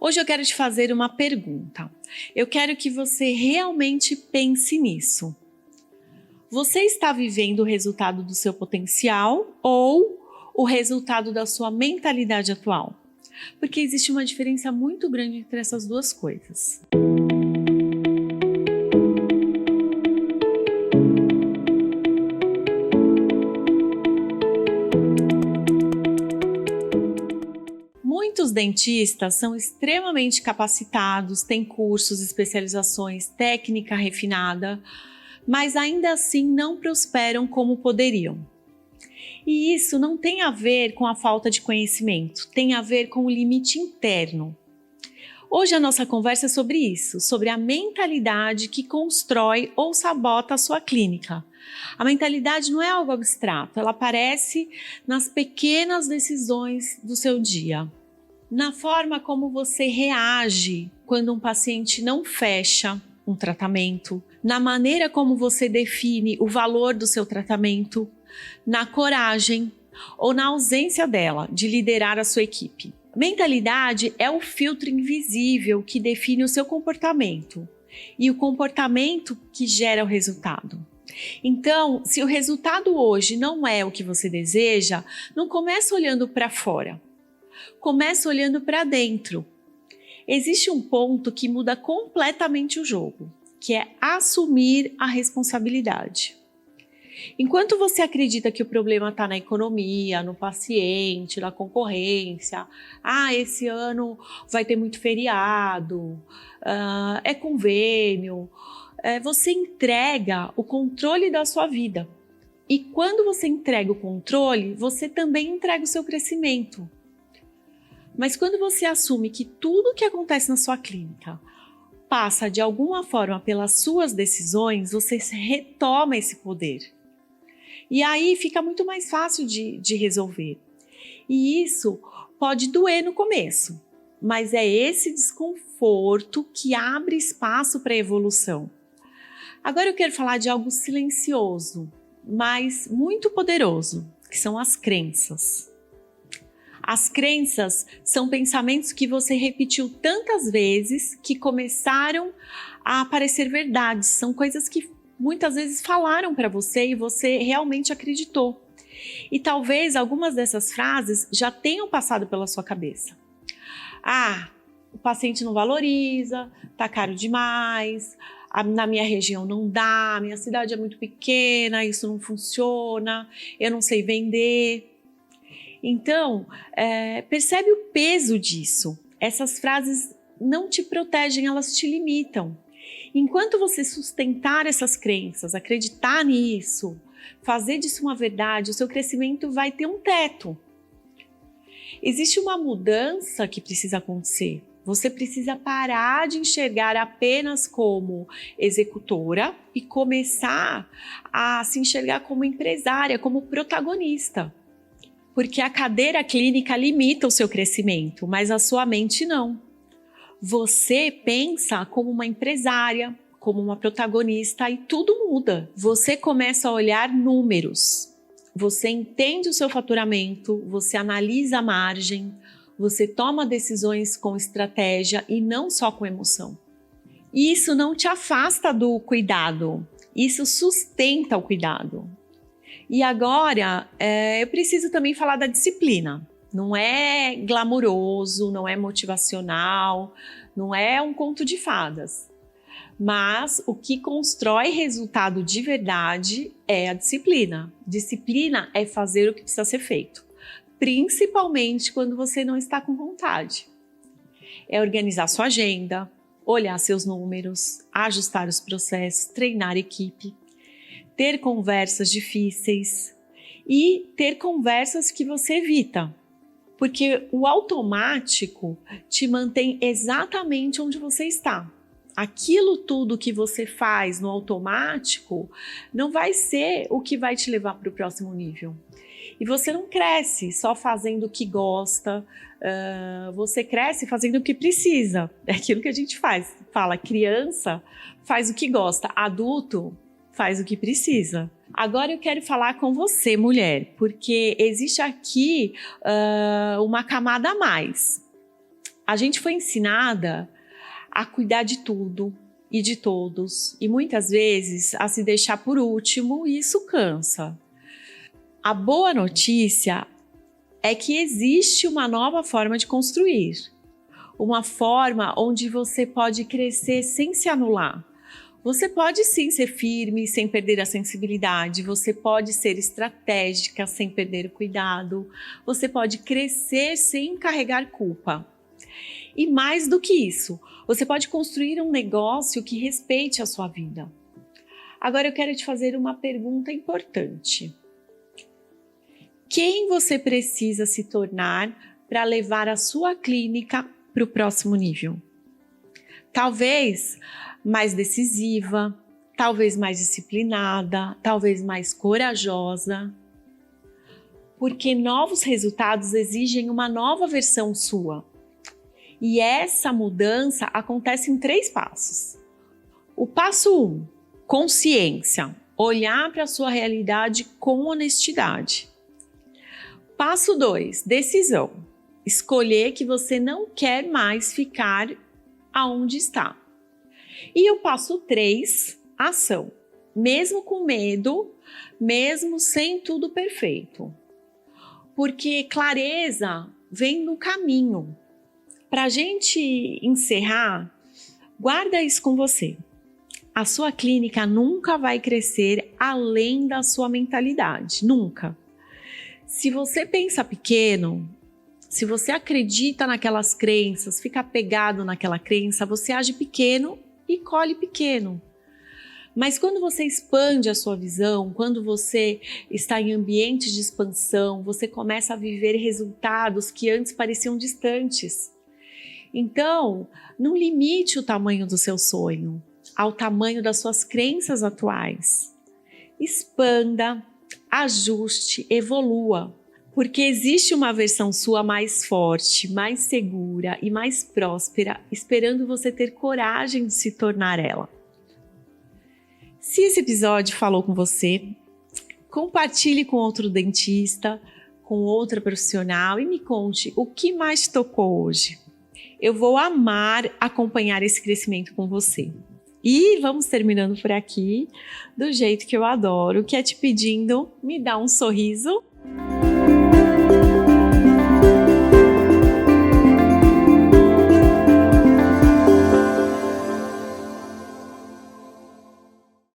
Hoje eu quero te fazer uma pergunta. Eu quero que você realmente pense nisso. Você está vivendo o resultado do seu potencial ou o resultado da sua mentalidade atual? Porque existe uma diferença muito grande entre essas duas coisas. Muitos dentistas são extremamente capacitados, têm cursos, especializações, técnica refinada, mas ainda assim não prosperam como poderiam. E isso não tem a ver com a falta de conhecimento, tem a ver com o limite interno. Hoje a nossa conversa é sobre isso, sobre a mentalidade que constrói ou sabota a sua clínica. A mentalidade não é algo abstrato, ela aparece nas pequenas decisões do seu dia. Na forma como você reage quando um paciente não fecha um tratamento, na maneira como você define o valor do seu tratamento, na coragem ou na ausência dela de liderar a sua equipe. Mentalidade é o filtro invisível que define o seu comportamento e o comportamento que gera o resultado. Então, se o resultado hoje não é o que você deseja, não comece olhando para fora. Comece olhando para dentro. Existe um ponto que muda completamente o jogo, que é assumir a responsabilidade. Enquanto você acredita que o problema está na economia, no paciente, na concorrência, esse ano vai ter muito feriado, é convênio, você entrega o controle da sua vida. E quando você entrega o controle, você também entrega o seu crescimento. Mas quando você assume que tudo que acontece na sua clínica passa de alguma forma pelas suas decisões, você retoma esse poder. E aí fica muito mais fácil de resolver. E isso pode doer no começo, mas é esse desconforto que abre espaço para a evolução. Agora eu quero falar de algo silencioso, mas muito poderoso, que são as crenças. As crenças são pensamentos que você repetiu tantas vezes que começaram a parecer verdades. São coisas que muitas vezes falaram para você e você realmente acreditou. E talvez algumas dessas frases já tenham passado pela sua cabeça. O paciente não valoriza, tá caro demais, na minha região não dá, minha cidade é muito pequena, isso não funciona, eu não sei vender. Então, percebe o peso disso. Essas frases não te protegem, elas te limitam. Enquanto você sustentar essas crenças, acreditar nisso, fazer disso uma verdade, o seu crescimento vai ter um teto. Existe uma mudança que precisa acontecer. Você precisa parar de enxergar apenas como executora e começar a se enxergar como empresária, como protagonista. Porque a cadeira clínica limita o seu crescimento, mas a sua mente não. Você pensa como uma empresária, como uma protagonista e tudo muda. Você começa a olhar números, você entende o seu faturamento, você analisa a margem, você toma decisões com estratégia e não só com emoção. Isso não te afasta do cuidado, isso sustenta o cuidado. E agora, eu preciso também falar da disciplina. Não é glamuroso, não é motivacional, não é um conto de fadas. Mas o que constrói resultado de verdade é a disciplina. Disciplina é fazer o que precisa ser feito, principalmente quando você não está com vontade. É organizar sua agenda, olhar seus números, ajustar os processos, treinar a equipe, ter conversas difíceis e ter conversas que você evita. Porque o automático te mantém exatamente onde você está. Aquilo tudo que você faz no automático não vai ser o que vai te levar para o próximo nível. E você não cresce só fazendo o que gosta, você cresce fazendo o que precisa. É aquilo que a gente fala, criança faz o que gosta, adulto faz o que precisa. Agora eu quero falar com você, mulher, porque existe aqui uma camada a mais. A gente foi ensinada a cuidar de tudo e de todos, e muitas vezes a se deixar por último, e isso cansa. A boa notícia é que existe uma nova forma de construir, uma forma onde você pode crescer sem se anular. Você pode sim ser firme sem perder a sensibilidade, você pode ser estratégica sem perder o cuidado, você pode crescer sem carregar culpa. E mais do que isso, você pode construir um negócio que respeite a sua vida. Agora eu quero te fazer uma pergunta importante. Quem você precisa se tornar para levar a sua clínica para o próximo nível? Talvez mais decisiva, talvez mais disciplinada, talvez mais corajosa. Porque novos resultados exigem uma nova versão sua. E essa mudança acontece em 3 passos. O passo 1, consciência, olhar para a sua realidade com honestidade. Passo 2, decisão, escolher que você não quer mais ficar aonde está. E o passo 3, ação, mesmo com medo, mesmo sem tudo perfeito. Porque clareza vem no caminho. Para a gente encerrar, guarda isso com você. A sua clínica nunca vai crescer além da sua mentalidade, nunca. Se você pensa pequeno, se você acredita naquelas crenças, fica apegado naquela crença, você age pequeno e colhe pequeno. Mas quando você expande a sua visão, quando você está em ambientes de expansão, você começa a viver resultados que antes pareciam distantes. Então, não limite o tamanho do seu sonho ao tamanho das suas crenças atuais. Expanda, ajuste, evolua, porque existe uma versão sua mais forte, mais segura e mais próspera, esperando você ter coragem de se tornar ela. Se esse episódio falou com você, compartilhe com outro dentista, com outra profissional e me conte o que mais te tocou hoje. Eu vou amar acompanhar esse crescimento com você. E vamos terminando por aqui, do jeito que eu adoro, que é te pedindo, me dá um sorriso